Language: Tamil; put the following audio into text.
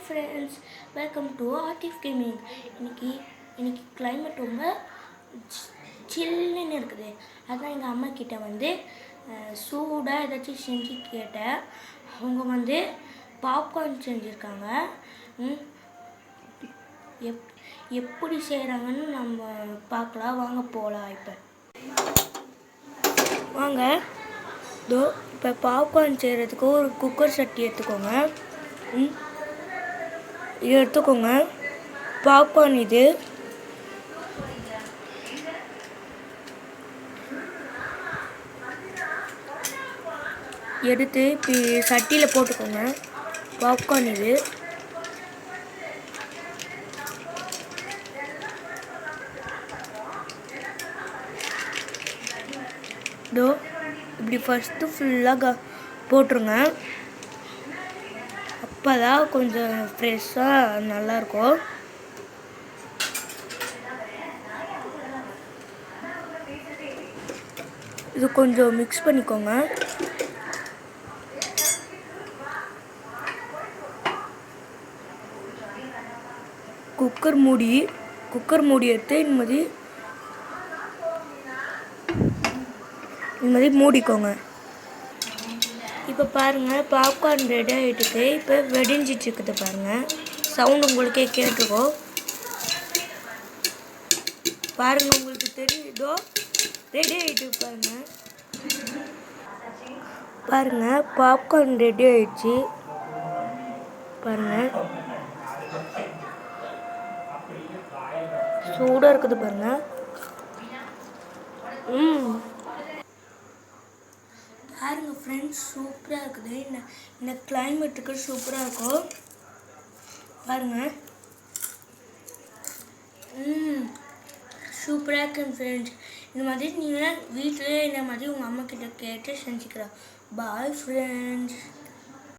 Friends, welcome to Artif gaming. இன்னைக்கு கிளைமேட் ரொம்ப சில்லுன்னு இருக்குது. அதான் எங்கள் அம்மா கிட்ட வந்து சூடாக ஏதாச்சும் செஞ்சு கேட்டேன். அவங்க பாப்கார்ன் செஞ்சுருக்காங்க. எப்படி செய்கிறாங்கன்னு நம்ம பார்க்கலாம். வாங்க போகலாம். வாங்க இப்போ பாப்கார்ன் செய்கிறதுக்கு ஒரு குக்கர் சட்டி எடுத்துக்கோங்க. இது எடுத்துக்கோங்க. பாப்கார்ன் இது எடுத்து இப்போ சட்டியில் போட்டுக்கோங்க. பாப்கார்ன் இது இப்படி ஃபஸ்ட்டு ஃபுல்லாக போட்டுருங்க. அப்போ தான் கொஞ்சம் ஃப்ரெஷ்ஷாக நல்லாயிருக்கும். இது கொஞ்சம் மிக்ஸ் பண்ணிக்கோங்க. குக்கர் மூடி எடுத்து இந்த மாதிரி மூடிக்கோங்க. இப்போ பாருங்கள், பாப்கார்ன் ரெடி ஆகிட்டுருக்கு. இப்போ வெடிஞ்சிட்டு இருக்குது பாருங்கள். சவுண்ட் உங்களுக்கே கேட்டுருக்கோம். பாருங்கள், உங்களுக்கு தெரியுதோ ரெடி ஆகிட்டு பாருங்கள். பாப்கார்ன் ரெடி ஆகிடுச்சு பாருங்கள். சூடாக இருக்குது பாருங்கள். பாருங்கள் ஃப்ரெண்ட்ஸ், சூப்பராக இருக்குது. இந்த கிளைமேட்டுக்கு சூப்பராக இருக்கும் பாருங்கள். சூப்பராக இருக்குது ஃப்ரெண்ட்ஸ். இந்த மாதிரி நீங்கள் வீட்டிலே இந்த மாதிரி உங்கள் அம்மா கிட்ட கேட்டு செஞ்சுக்கலாம். Bye friends.